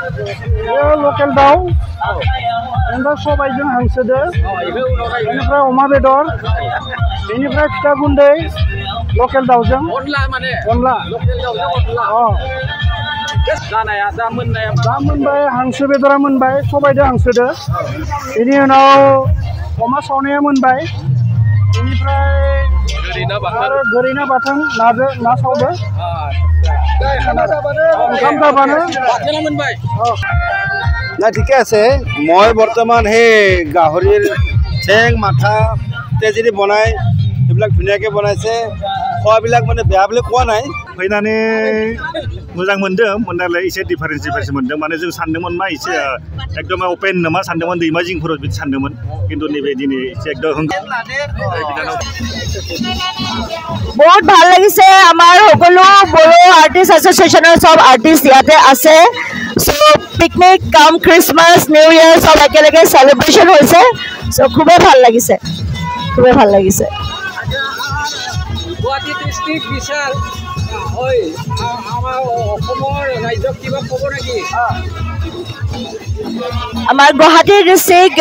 Local दाउ ओमफ्राय सबायजों हांसोदो बेनिफ्राय अमा बेदर बेनिफ्राय फिथा गुन्दै लकेल दाउजों अनला दा मोनबाय हांसो बेदरा मोनबाय सबायदो हांसोदो बेनि उनाव अमा सावनाया मोनबाय बेनिफ्राय आरो गोरैना बाथोन ना सावदो ओंखाम जाबानो ना ঠিকে আছে মই বৰ্তমান হে গাহৰিৰ ঠেং মাথা তেজৰি বনাই এইবিলাক ধুনীয়াকৈ বনাইছে খোৱাবিলাক মানে বেয়া বুলি কোৱা নাই फैनानै मोजां मोनदों मोननायलाय एसे डिफारेन्स मोनदों माने जों सानदोंमोन मा एसे एकदम अपेन नामा सानदोंमोन दैमा जिंफोराव बिदि सानदोंमोन किन्तु नैबे दिनै एसे एकदम बहुत ভাল লাগিছে আমাৰ সকলো বড়ো আৰ্টিষ্ট এছ'চিয়েশ্যনৰ সব আৰ্টিষ্ট ইয়াতে আছে সো পিকনিক কাম ক্ৰিসমাস নিউ ইয়াৰ সব একেলগে সেলিব্ৰেশন হৈছে সো খুবেই ভাল লাগিছে গুৱাহাটী ডিষ্ট্ৰিক্ট বিশাল হয় আমাৰ অসমৰ ৰাজ্যক কিবা ক'ব নেকি আমাৰ গুৱাহাটী ডিষ্ট্ৰিক্ট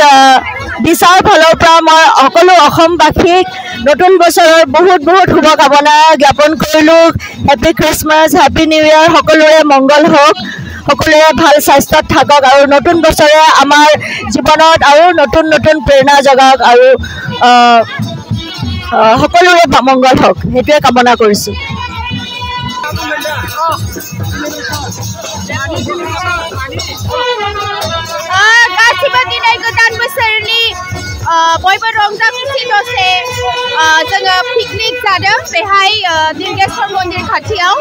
বিশাল ফালৰ পৰা মই সকলো অসমবাসীক নতুন বছৰৰ বহুত বহুত শুভকামনা জ্ঞাপন কৰিলোঁ হেপী ক্ৰিসমাছ হেপী নিউ ইয়াৰ সকলোৰে মংগল হওক সকলোৰে ভাল স্বাস্থ্যত থাকক আৰু নতুন বছৰে আমাৰ জীৱনত আৰু নতুন নতুন প্ৰেৰণা জগাওক আৰু সকলোৰে মংগল হওক সেইটোৱে কামনা কৰিছোঁ गासिबो दिनै गोदान बोसोरनि बयबो रंजा खुसि दसे जोङो पिकनिक जादों बेहाय दिंगेश्वर मन्दिर खाथियाव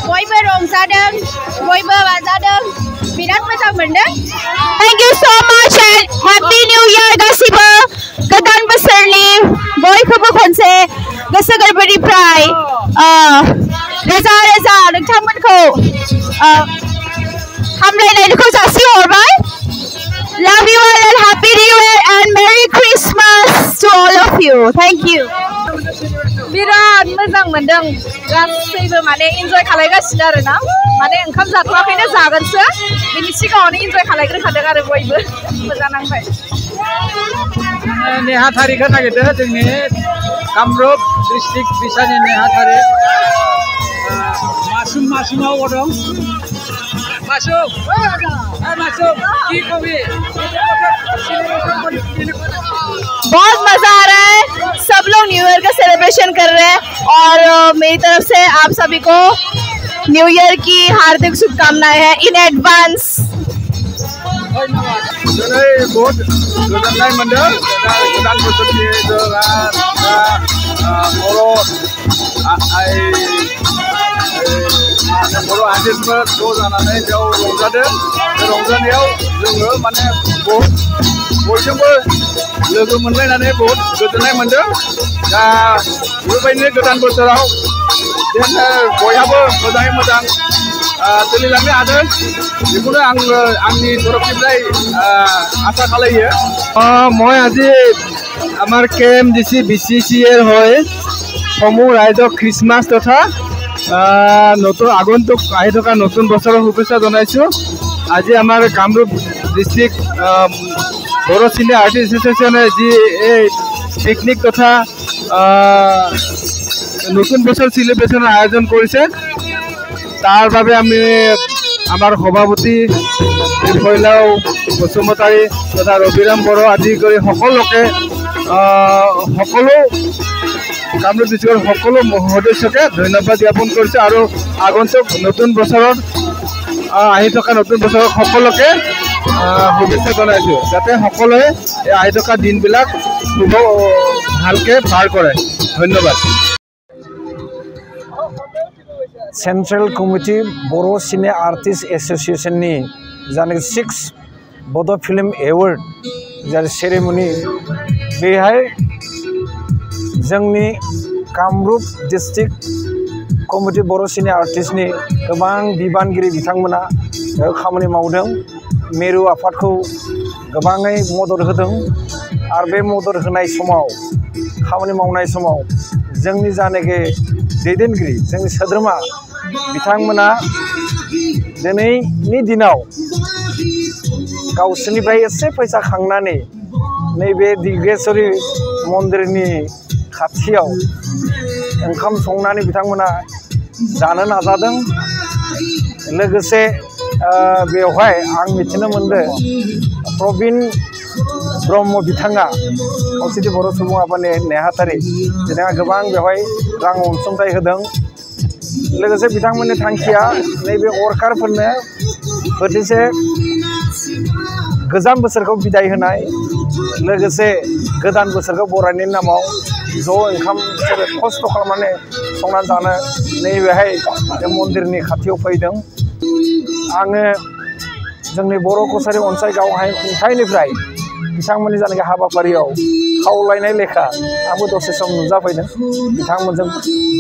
बयबो रंजादों बयबो बाजादों बिराद मोजां मोनदों thank you so much and happy new year गासिबो गोदान बोसोरनि बयखौबो खनसे गोसो गोरबोनिफ्राय रोजा रोजा नोंथांमोनखौ हामलायनायखौ जासिहरबाय Love you all and Happy New Year and Merry Christmas to all of you. Thank you. बिराद मोजां मोनदों गासैबो माने एन्जय खालायगासिनो आरोना माने ओंखाम जाथ'वाखैनो जागोनसो बिनि सिगाङावनो एन्जय खालायग्रोखादों आरो बयबो मोजां नांबाय नेहाथारिखौ नागिरदों जोंनि कामरुप डिस्ट्रिक्ट बिसानि नेहाथारि मासुमाव दं बहुत मजा आ रहा है सब लोग न्यू ईयर का सेलिब्रेशन कर रहे हैं और मेरी तरफ से आप सभी को न्यू ईयर की हार्दिक शुभकामनाएं हैं इन एडवांस बहुत गोजोननाय मोनदों गोदान बोसोरनि बर' आइजोफोर ज' जानानै बेयाव रंजादों बे रंजानायाव जोङो माने बहुत बयजोंबो लोगो मोनलायनानै बहुत गोजोननाय मोनदों दा बेबायदिनो गोदान बोसोराव जेन बयहाबो मोजाङै मोजां सोलिलांनो हादों बेखौनो आङो आंनि तरफनिफ्राय आसा खालायो মই আজি আমাৰ KMDC BCCৰ হৈ সমূহ ৰাইজক খ্ৰীষ্টমাছ তথা নতুন আগন্তুক আহি থকা নতুন বছৰৰ শুভেচ্ছা জনাইছোঁ আজি আমাৰ কামৰূপ ডিষ্ট্ৰিক্ট বড়ো চিনে আৰ্টিষ্ট এছ'চিয়েশ্যনে যি এই পিকনিক তথা নতুন বছৰ সেলিব্ৰেশ্যনৰ আয়োজন কৰিছে তাৰ বাবে আমি আমাৰ সভাপতি ভৈলাও বসুমতাৰী তথা ৰবিৰাম বড়ো আদি কৰি সকলোকে সকলো কামৰূপ ডিষ্ট্ৰিক্টৰ সকলো সদস্যকে ধন্যবাদ জ্ঞাপন কৰিছে আৰু আগন্তুক নতুন বছৰত আহি থকা নতুন বছৰত সকলোকে শুভেচ্ছা জনাইছোঁ যাতে সকলোৱে এই আহি থকা দিনবিলাক শুভ ভালকৈ পাৰ কৰে ধন্যবাদ सेंट्रल कमिटी बड़ो सिने आर्टिस्ट एसोसिएशन नि जाने 6 बड' फिल्म एवार्ड जाय सेरेमनी बेहाय जोंनि कामरूप डिस्ट्रिक्ट कमिटी बड़ो सिने आर्टिस्ट नि गोबां बिबानगिरि बिथांमोना खामानि मावदों मेरु आफादखौ गोबाङै मदद होदों आरो बे मदद होनाय समाव खामानि मावनाय समाव जोंनि जानेगे दैदेनगिरि जोंनि सोद्रोमा बिथांमोना दिनैनि दिनाव गावसोरनिफ्राय एसे फैसा खांनानै नैबे दिग्रेश्वरी मन्दिरनि खाथियाव ओंखाम संनानै बिथांमोना जानो नाजादों लोगोसे बेवहाय आं मिथिनो मोनदों प्रबिन ब्रह्म बिथाङा खौसेथि बर' सुबुं आफादनि नेहाथारि बिथाङा गोबां बेवहाय रां अनसुंथाइ होदों लोगोसे बिथांमोननि थांखिया नैबे वर्कारफोरनो बोथिसे गोजाम बोसोरखौ बिदाय होनाय लोगोसे गोदान बोसोरखौ बरायनायनि नामाव ज' ओंखाम बिसोरो खस्थ' खालामनानै संनानै जानो नैबेहाय बे मन्दिरनि खाथियाव फैदों आङो जोंनि बर' कसारि अनसाय गावहाय खुंथायनिफ्राय बिथांमोननि जानाखि हाबाफारियाव खावलायनाय लेखा आंबो दसे सम नुजाफैदों बिथांमोनजों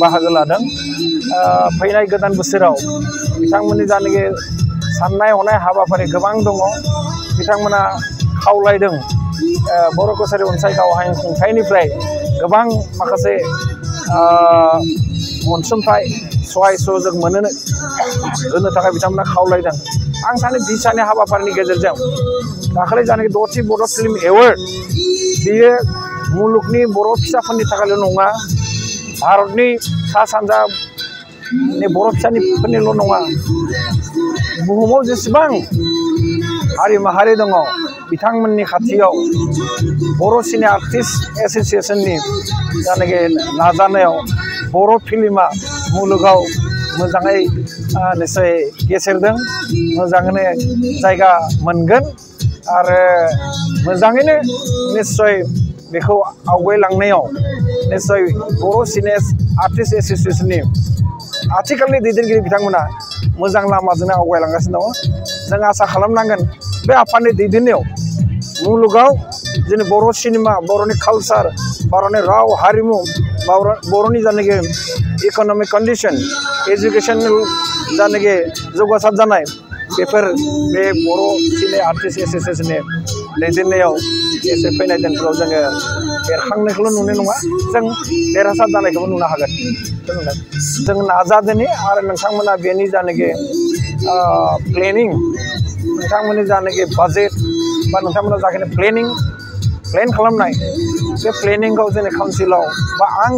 बाहागो लादों फैनाय गोदान बोसोराव बिथांमोननि जानाखि साननाय हनाय हाबाफारि गोबां दङ बिथांमोना खावलायदों बर' कसारि अनसाय गावहाय खुंथायनिफ्राय गोबां माखासे अनसुंथाइ सहाय सहयोग होनो थाखाय बिथांमोना खावलायदों आं सानो बिसानि हाबाफारिनि गेजेरजों दाखालि जानाखि 10थि बर' फिल्म एवार्ड बेयो मुलुगनि बर' फिसाफोरनि थाखायल' नङा भारतनि सा सानजानि बर' फिसाफोरनिल' नङा बुहुमाव जेसेबां हारि माहारि दङ बिथांमोननि खाथियाव बर' सिने आर्टिस्ट एस'सिएशननि जानाखि नाजानायाव बर' फिल्मा मुलुगाव मोजाङै निश्चय गेसेरदों मोजाङैनो जायगा मोनगोन आरो मोजाङैनो निश्चय बेखौ आवगायलांनायाव निश्चय बर' सिने आर्टिस्ट एस'सिएशननि आथिखालनि दैदेनगिरि बिथांमोना मोजां लामाजोंनो आवगायलांगासिनो दङ जों आसा खालामनांगोन बे आफादनि दैदेननायाव मुलुगाव जोंनि बर' सिनेमा बर'नि कालचार बर'नि राव हारिमु बर'नि जानाखि इक'नमिक कन्डिशन एजुकेसनेल जानाखि जौगासार जानाय बेफोर बे बर' सिने आर्टिस्ट एस'सिएशननि दैदेननायाव एसे फैनाय दिनफोराव जोङो बेरखांनायखौल' नुनाय नङा जों देरहासार जानायखौबो नुनो हागोन जों नाजादोनि आरो नोंथांमोना बेनि जानाखि प्लेनिं नोंथांमोननि जानाखि बाजेट बा नोंथांमोना जाखिनि प्लेन खालामनाय बे प्लेनिंखौ जोंनि काउन्सिलाव बा आं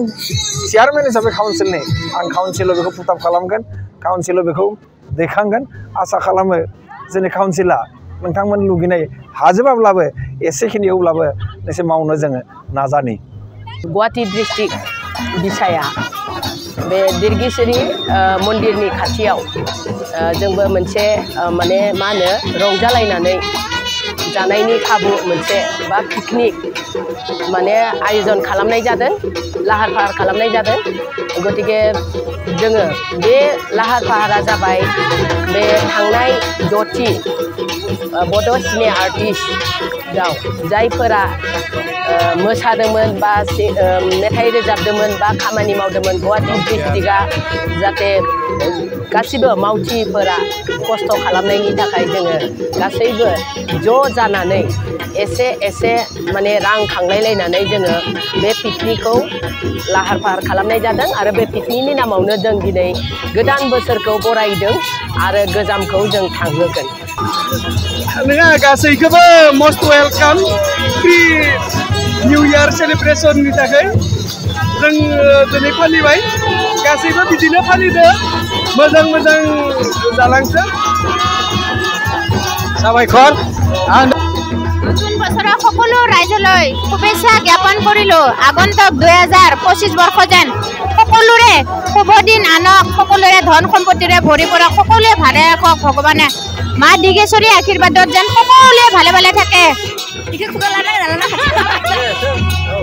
चेयारमेन हिसाबै काउन्सिलनि आं काउन्सिलाव बेखौ पुट आप खालामगोन काउन्सिलाव बेखौ दैखांगोन आसा खालामो जोंनि काउन्सिला नोंथांमोन लुगैनाय हाजोबाब्लाबो एसेखिनियावब्लाबो एसे मावनो जोङो नाजानि गुवाहाटी डिस्ट्रिक्ट बिसाया बे दिर्गेश्वरी मन्दिरनि खाथियाव जोंबो मोनसे माने मा होनो रंजालायनानै जानायनि खाबु मोनसे बा पिकनिक माने आयोजन खालामनाय जादों लाहार फाहार खालामनाय जादों गतिके जोङो बे लाहार फाहारा जाबाय बे थांनाय 10थि बड' सिने आर्टिस्टआव जायफोरा मोसादोंमोन बा मेथाइ रोजाबदोंमोन बा खामानि मावदोंमोन गुवाहाटी डिस्ट्रिक्टआ जाहाथे गासिबो मावथिफोरा खस्थ' खालामनायनि थाखाय जोङो गासैबो ज' जानानै एसे माने रां खांलायलायनानै जोङो बे पिकनिकखौ लाहार फाहार खालामनाय जादों आरो बे पिकनिकनि नामावनो जों दिनै गोदान बोसोरखौ बरायदों आरो गोजामखौ जों थांहोगोन नोंहा गासैखौबो must welcome pre new year सेलिब्रेशननि थाखाय जों दिनै फालिबाय गासैबो बिदिनो फालिदो मोजां जालांथों साबायखर নতুন বছৰৰ সকলো ৰাইজলৈ শুভেচ্ছা জ্ঞাপন কৰিলোঁ আগন্তুক 2025 বৰ্ষ যেন সকলোৰে শুভ দিন আনক সকলোৰে ধন সম্পত্তিৰে ভৰি পৰা সকলোৱে ভালে ৰাখক ভগৱানে মা দিগেশ্বৰী আশীৰ্বাদত যেন সকলোৱে ভালে ভালে থাকে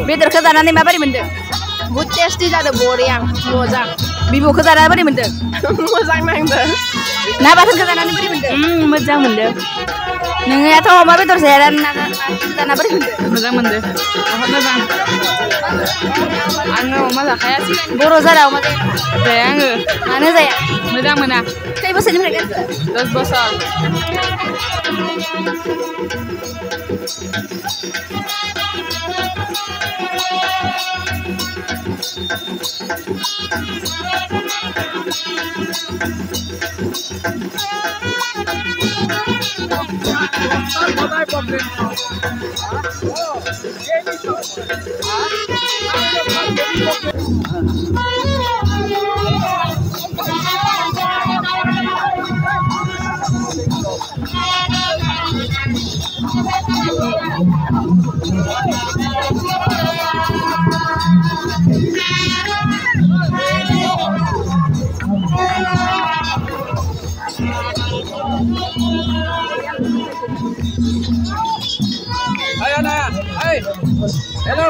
बेदरखौ जानानै माबोरै मोनदों बहुत टेस्टि जादों बरिया मोजां बिबुखौ जानानै बोरै मोनदों मोजां नांदों ना बाथोनखौ जानानै बोरै मोनदों मोजां मोनदों नोंनियाथ' अमा बेदर जाया जाना बोरै मोनदों? मोजां मोनदों बहुत मोजां आङो अमा जाखाया सिगां बर' जारा अमा जाया आङो मानो जाया? मोजां मोना खै बोसोरनिफ्राय गानखो? 10 बोसोर Hey Anna, hey, hello.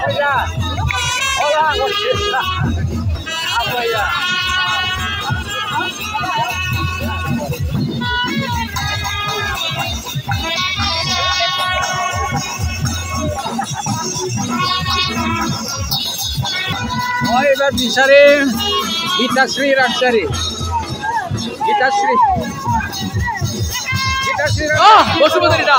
Quay ra. Hola, afuera. Oh, এবার বিচারে গীতাশ্রী রাখসারি গীতাশ্রী গীতাশ্রী বসুমতিটা